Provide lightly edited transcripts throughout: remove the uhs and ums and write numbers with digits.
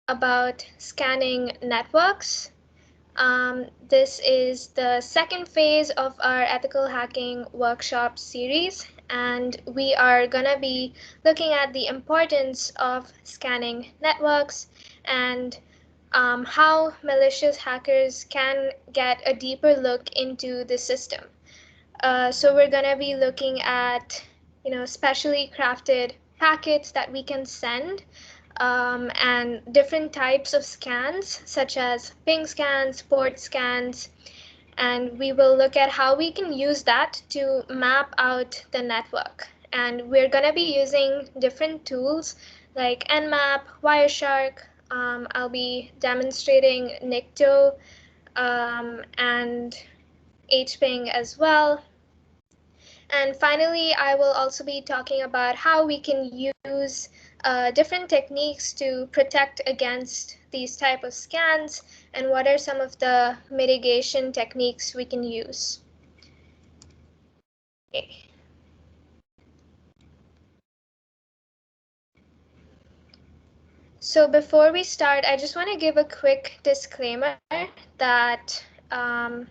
about scanning networks. This is the second phase of our ethical hacking workshop series, and we are going to be looking at the importance of scanning networks and how malicious hackers can get a deeper look into the system. So we're going to be looking at, specially crafted packets that we can send, and different types of scans, such as ping scans, port scans, and we will look at how we can use that to map out the network. And we're going to be using different tools like NMAP, Wireshark. I'll be demonstrating NICTO and HPing as well. And finally, I will also be talking about how we can use different techniques to protect against these type of scans and what are some of the mitigation techniques we can use. Okay. So before we start, I just want to give a quick disclaimer that I'm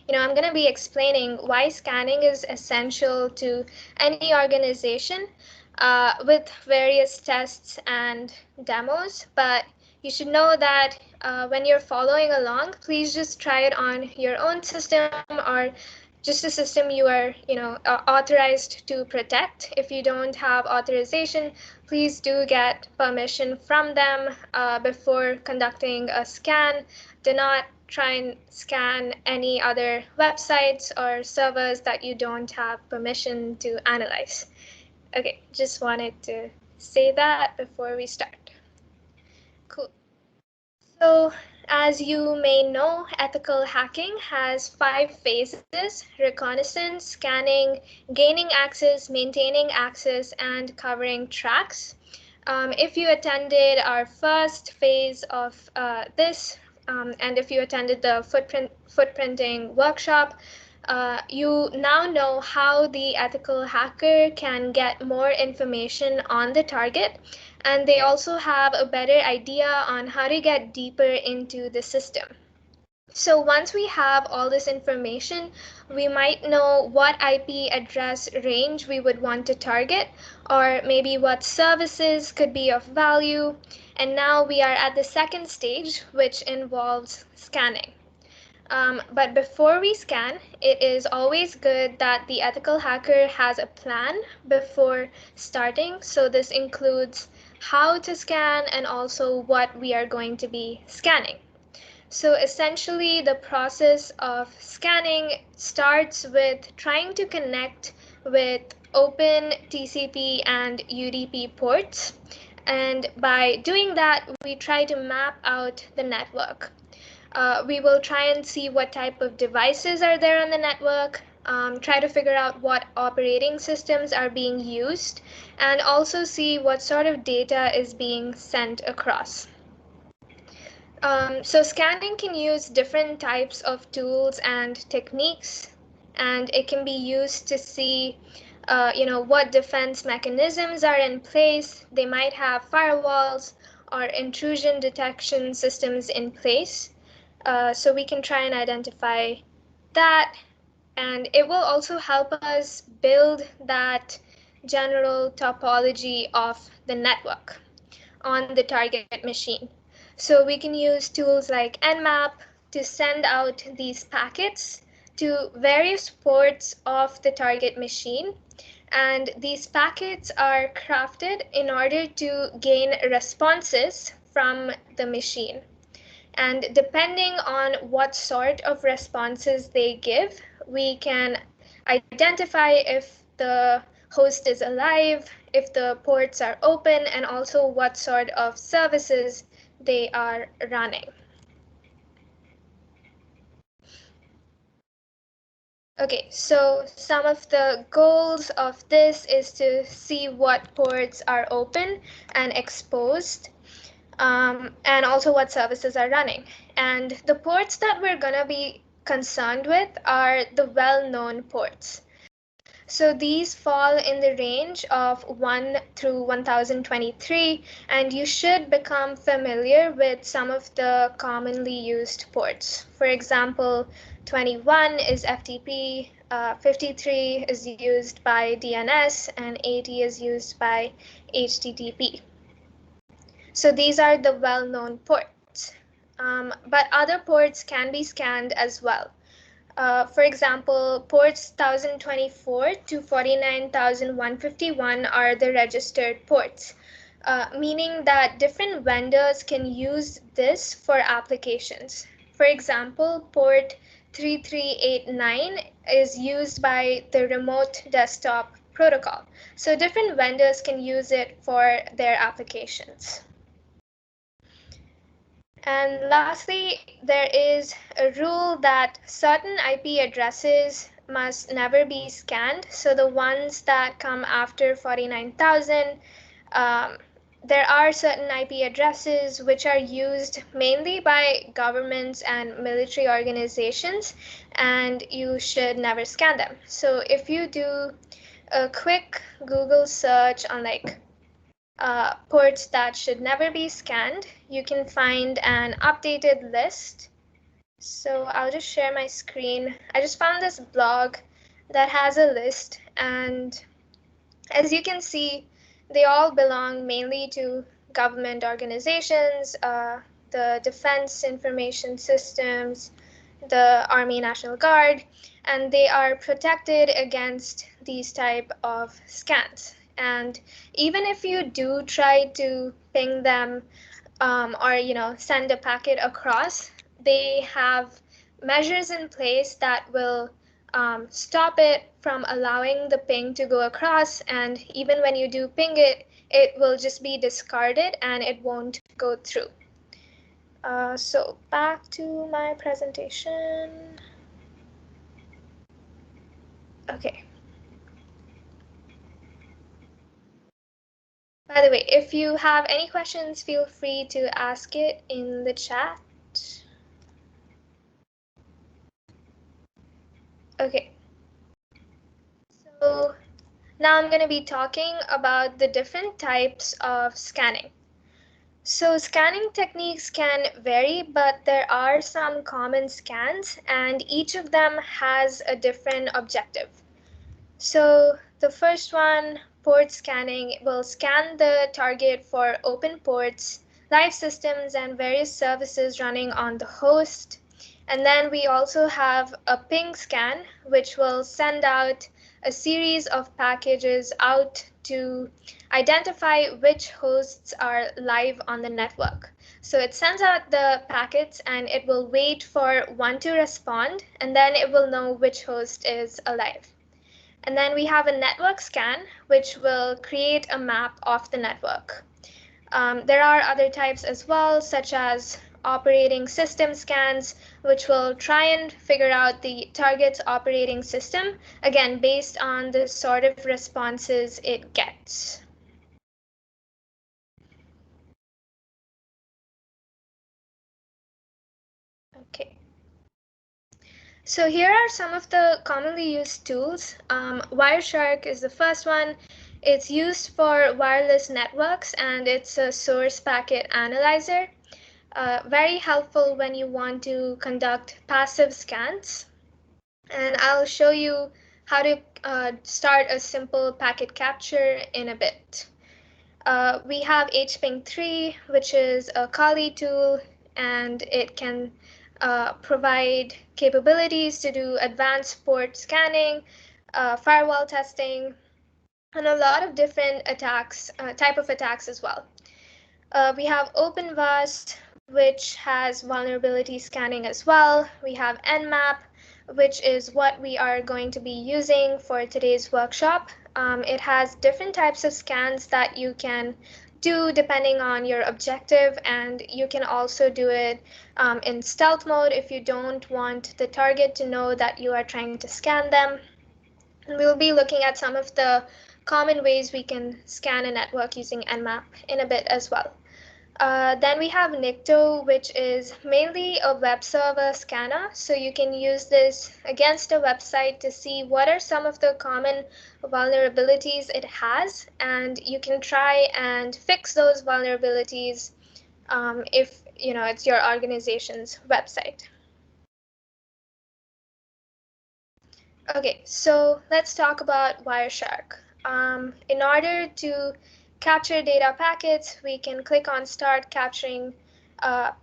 going to be explaining why scanning is essential to any organization with various tests and demos, but you should know that when you're following along, please just try it on your own system or just a system you are, authorized to protect. If you don't have authorization, please do get permission from them before conducting a scan. Do not try and scan any other websites or servers that you don't have permission to analyze. Okay, just wanted to say that before we start. Cool. So, as you may know, ethical hacking has 5 phases: reconnaissance, scanning, gaining access, maintaining access, and covering tracks. If you attended our first phase of this, and if you attended the footprinting workshop, you now know how the ethical hacker can get more information on the target, and they also have a better idea on how to get deeper into the system. So once we have all this information, we might know what IP address range we would want to target, or maybe what services could be of value. And now we are at the second stage, which involves scanning. But before we scan, it is always good that the ethical hacker has a plan before starting. So this includes how to scan and also what we are going to be scanning. So essentially, the process of scanning starts with trying to connect with open TCP and UDP ports. And by doing that, we try to map out the network. We will try and see what type of devices are there on the network, try to figure out what operating systems are being used, and also see what sort of data is being sent across. So scanning can use different types of tools and techniques, and it can be used to see what defense mechanisms are in place. They might have firewalls or intrusion detection systems in place. So we can try and identify that, and it will also help us build that general topology of the network on the target machine. So we can use tools like NMAP to send out these packets to various ports of the target machine. And these packets are crafted in order to gain responses from the machine. And depending on what sort of responses they give, we can identify if the host is alive, if the ports are open, and also what sort of services they are running. Okay, so some of the goals of this is to see what ports are open and exposed, and also what services are running. And the ports that we're going to be concerned with are the well-known ports. So these fall in the range of 1 through 1023, and you should become familiar with some of the commonly used ports. For example, 21 is FTP, 53 is used by DNS, and 80 is used by HTTP. So these are the well-known ports. But other ports can be scanned as well. For example, ports 1024 to 49,151 are the registered ports, meaning that different vendors can use this for applications. For example, port 3389 is used by the remote desktop protocol. So different vendors can use it for their applications. And lastly, there is a rule that certain IP addresses must never be scanned. So the ones that come after 49,000, there are certain IP addresses which are used mainly by governments and military organizations, and you should never scan them. So if you do a quick Google search on ports that should never be scanned, you can find an updated list. So I'll just share my screen. I just found this blog that has a list, and as you can see, they all belong mainly to government organizations, the Defense Information Systems, the Army National Guard, and they are protected against these type of scans. And even if you do try to ping them or send a packet across, they have measures in place that will stop it from allowing the ping to go across, and even when you do ping it, it will just be discarded and it won't go through. So back to my presentation. Okay. By the way, if you have any questions, feel free to ask it in the chat. Okay. So now I'm going to be talking about the different types of scanning. So scanning techniques can vary, but there are some common scans, and each of them has a different objective. So the first one, port scanning, will scan the target for open ports, live systems, and various services running on the host. And then we also have a ping scan, which will send out a series of packages out to identify which hosts are live on the network. So it sends out the packets and it will wait for one to respond, and then it will know which host is alive. And then we have a network scan, which will create a map of the network. There are other types as well, such as operating system scans, which will try and figure out the target's operating system, again, based on the sort of responses it gets. Okay. So here are some of the commonly used tools. Wireshark is the first one. It's used for wireless networks, and it's a source packet analyzer. Very helpful when you want to conduct passive scans. And I'll show you how to start a simple packet capture in a bit. We have HPing3, which is a Kali tool, and it can provide capabilities to do advanced port scanning, firewall testing, and a lot of different attacks, type of attacks as well. We have OpenVAST, which has vulnerability scanning as well. We have NMAP, which is what we are going to be using for today's workshop. It has different types of scans that you can do depending on your objective, and you can also do it in stealth mode if you don't want the target to know that you are trying to scan them. And we'll be looking at some of the common ways we can scan a network using NMAP in a bit as well. Then we have Nikto, which is mainly a web server scanner. So you can use this against a website to see what are some of the common vulnerabilities it has, and you can try and fix those vulnerabilities if it's your organization's website. Okay, so let's talk about Wireshark. In order to capture data packets, we can click on Start Capturing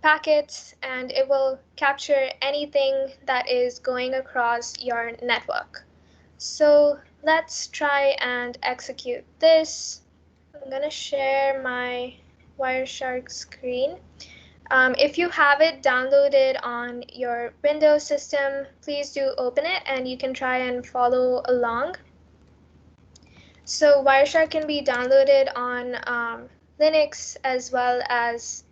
Packets, and it will capture anything that is going across your network. So let's try and execute this. I'm going to share my Wireshark screen. If you have it downloaded on your Windows system, please do open it and you can try and follow along. So Wireshark can be downloaded on Linux as well as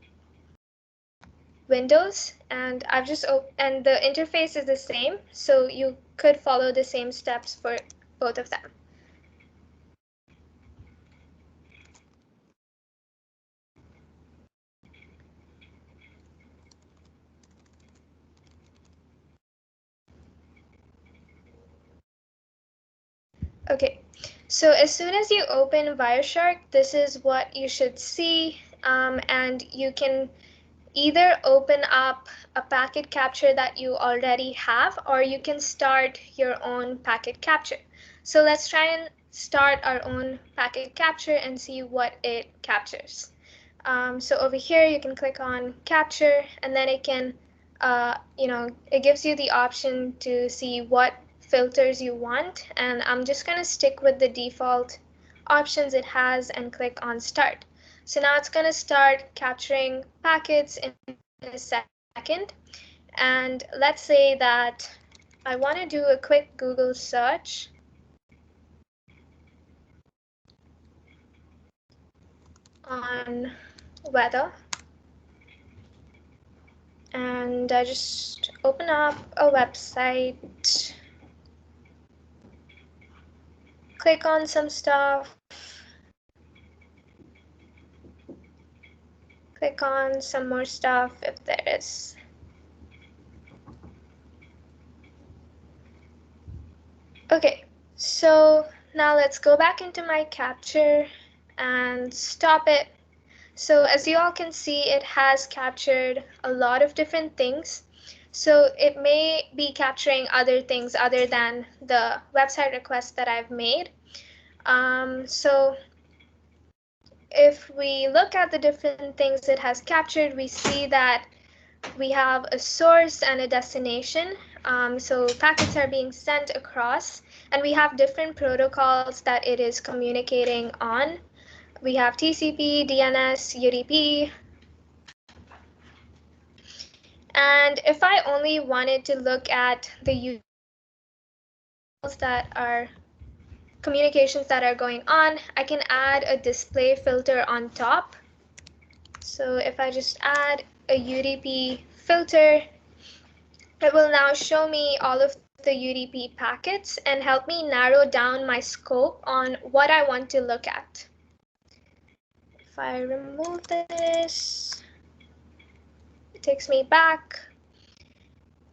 Windows, and and the interface is the same, so you could follow the same steps for both of them. Okay, so as soon as you open Wireshark, this is what you should see, and you can either open up a packet capture that you already have, or you can start your own packet capture. So let's try and start our own packet capture and see what it captures. So over here, you can click on capture, and then it can, it gives you the option to see what filters you want. And I'm just going to stick with the default options it has and click on start. So now it's going to start capturing packets in a second. And let's say that I want to do a quick Google search on weather. And I just open up a website, click on some stuff, click on some more stuff if there is. Okay, so now let's go back into my capture and stop it. So as you all can see, it has captured a lot of different things. So it may be capturing other things other than the website request that I've made. So if we look at the different things it has captured, we see that we have a source and a destination. So packets are being sent across, and we have different protocols that it is communicating on. We have TCP, DNS, UDP. And if I only wanted to look at the communications that are going on, I can add a display filter on top. So if I just add a UDP filter, it will now show me all of the UDP packets and help me narrow down my scope on what I want to look at. If I remove this, it takes me back.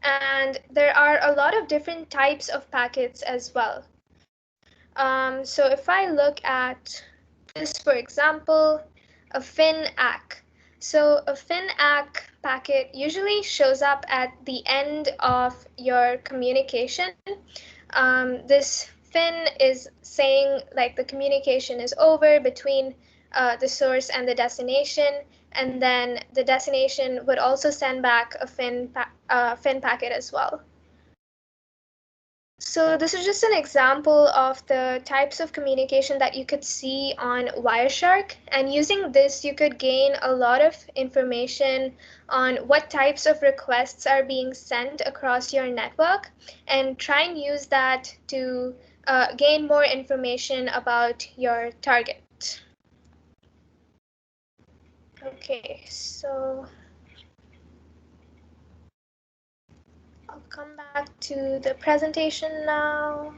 And there are a lot of different types of packets as well. So if I look at this, for example, a FIN-ACK. So a FIN-ACK packet usually shows up at the end of your communication. This FIN is saying like the communication is over between the source and the destination, and then the destination would also send back a FIN packet as well. So this is just an example of the types of communication that you could see on Wireshark, and using this you could gain a lot of information on what types of requests are being sent across your network, and try and use that to gain more information about your target. Okay, so I'll come back to the presentation now.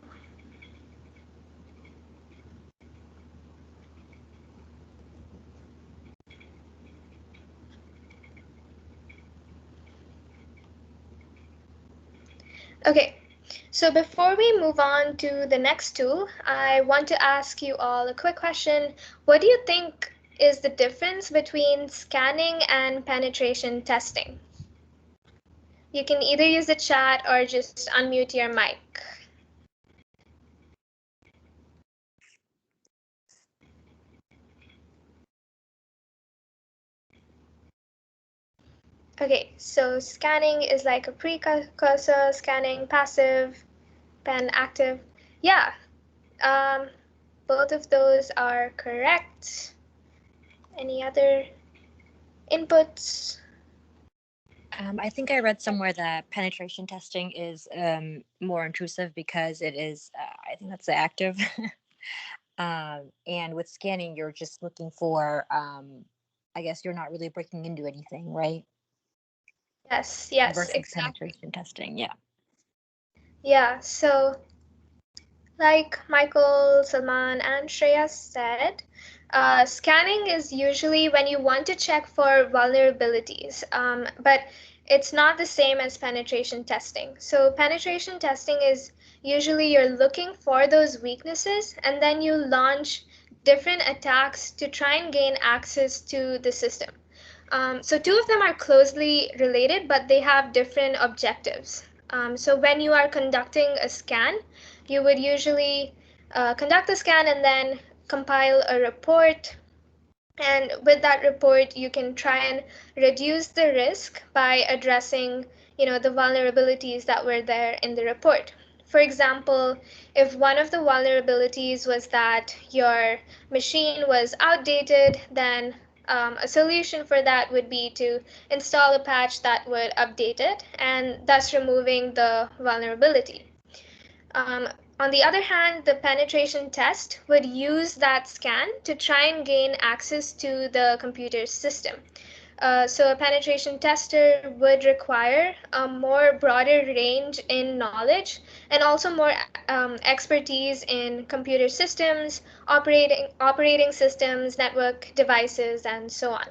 Okay, so before we move on to the next tool, I want to ask you all a quick question. What do you think is the difference between scanning and penetration testing? You can either use the chat or just unmute your mic. Okay, so scanning is like a precursor, scanning passive, pen active. Yeah, both of those are correct. Any other inputs? I think I read somewhere that penetration testing is more intrusive because it is, I think that's the active. And with scanning, you're just looking for, I guess you're not really breaking into anything, right? Yes, Versus exactly. penetration testing, yeah. Yeah, so like Michael, Salman, and Shreya said, scanning is usually when you want to check for vulnerabilities, but it's not the same as penetration testing. So, penetration testing is usually you're looking for those weaknesses and then you launch different attacks to try and gain access to the system. So two of them are closely related, but they have different objectives. So when you are conducting a scan, you would usually conduct a scan and then compile a report. And with that report, you can try and reduce the risk by addressing, the vulnerabilities that were there in the report. For example, if one of the vulnerabilities was that your machine was outdated, then a solution for that would be to install a patch that would update it and thus removing the vulnerability. Um, on the other hand, the penetration test would use that scan to try and gain access to the computer system. So a penetration tester would require a more broader range in knowledge and also more expertise in computer systems, operating systems, network devices, and so on.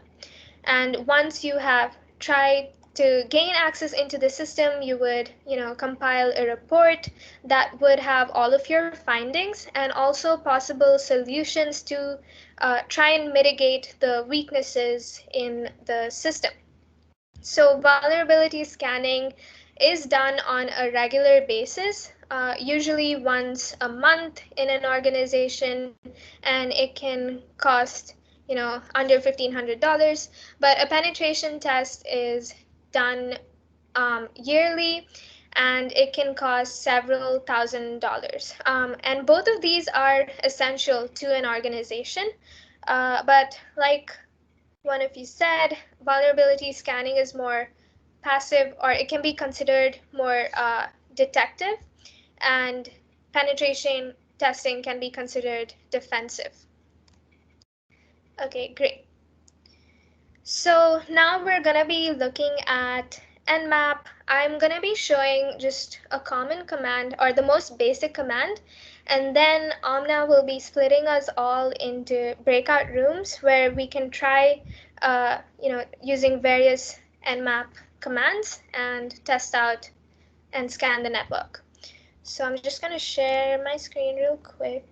And once you have tried to gain access into the system, you would, compile a report that would have all of your findings and also possible solutions to try and mitigate the weaknesses in the system. So vulnerability scanning is done on a regular basis, usually once a month in an organization, and it can cost, under $1,500. But a penetration test is done yearly, and it can cost several $1,000s. And both of these are essential to an organization. But like one of you said, vulnerability scanning is more passive, or it can be considered more detective, and penetration testing can be considered defensive. Okay, great. So now we're going to be looking at NMAP. I'm going to be showing just a common command or the most basic command, and then Amna will be splitting us all into breakout rooms where we can try using various NMAP commands and test out and scan the network. So I'm just going to share my screen real quick.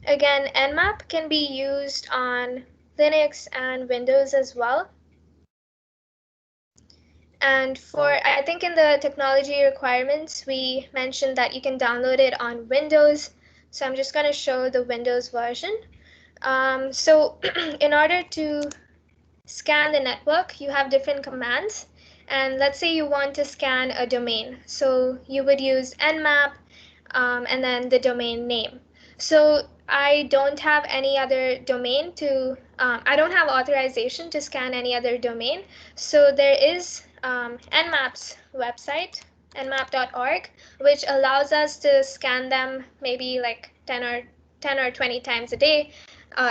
Again, NMAP can be used on Linux and Windows as well. And I think in the technology requirements, we mentioned that you can download it on Windows. So I'm just going to show the Windows version. So in order to scan the network, you have different commands. And let's say you want to scan a domain. So you would use nmap and then the domain name. So I don't have any other domain I don't have authorization to scan any other domain. So there is NMAP's website, nmap.org, which allows us to scan them maybe like 10 or 20 times a day.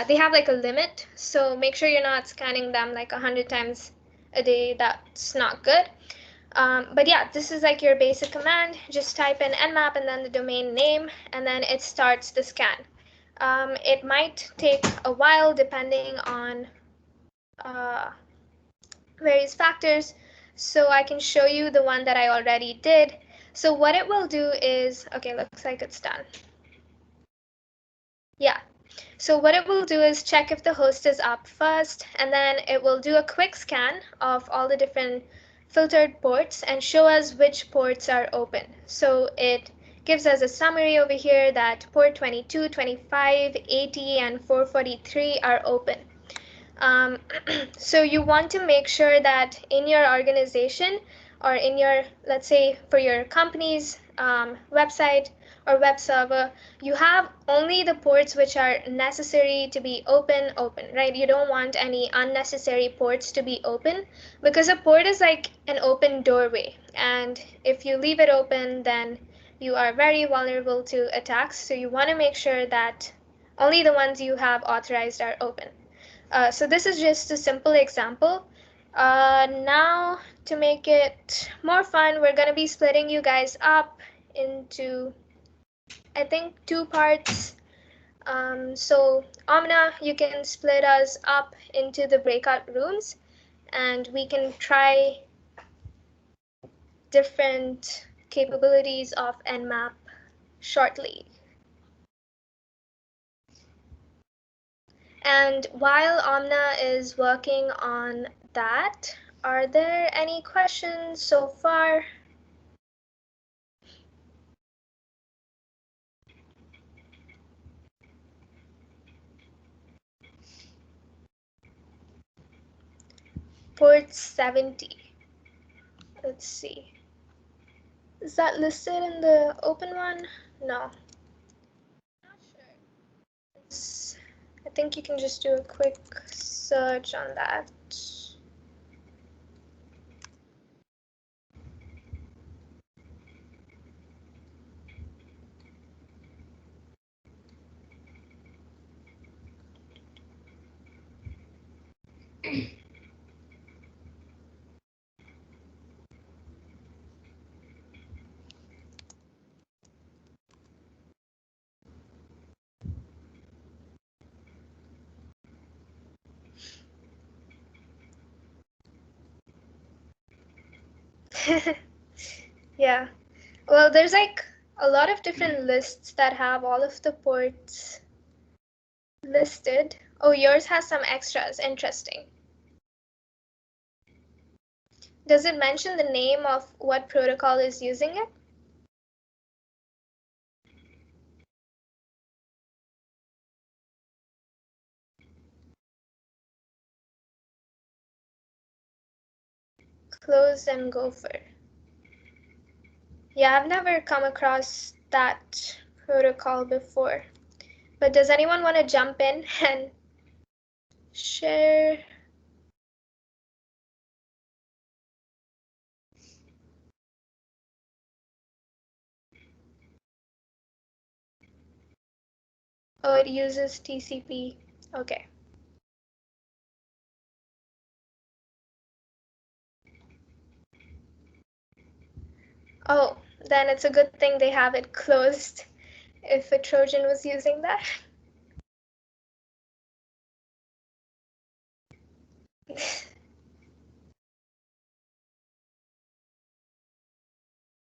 They have like a limit, so make sure you're not scanning them like 100 times a day. That's not good. But yeah, this is like your basic command. Just type in nmap and then the domain name, and then it starts the scan. It might take a while depending on uh, various factors. So I can show you the one that I already did. So what it will do is, okay, looks like it's done. Yeah. So what it will do is check if the host is up first, and then it will do a quick scan of all the different filtered ports and show us which ports are open. So it gives us a summary over here that port 22, 25, 80, and 443 are open. Um, so you want to make sure that in your organization or in your, let's say for your company's website or web server, you have only the ports which are necessary to be open, right? You don't want any unnecessary ports to be open, because a port is like an open doorway, and if you leave it open, then you are very vulnerable to attacks. So you want to make sure that only the ones you have authorized are open. So this is just a simple example. Now, to make it more fun, we're going to be splitting you guys up into, I think, two parts. So Amna, you can split us up into the breakout rooms, and we can try different capabilities of NMAP shortly. And while Amna is working on that, are there any questions so far? Port 70. Let's see. Is that listed in the open one? No. Not sure. I think you can just do a quick search on that. Yeah. Well, there's like a lot of different lists that have all of the ports listed. Oh, yours has some extras. Interesting. Does it mention the name of what protocol is using it? Close and Gopher. Yeah, I've never come across that protocol before. But does anyone want to jump in and share? Oh, it uses TCP. Okay. Oh, then it's a good thing they have it closed if a Trojan was using that.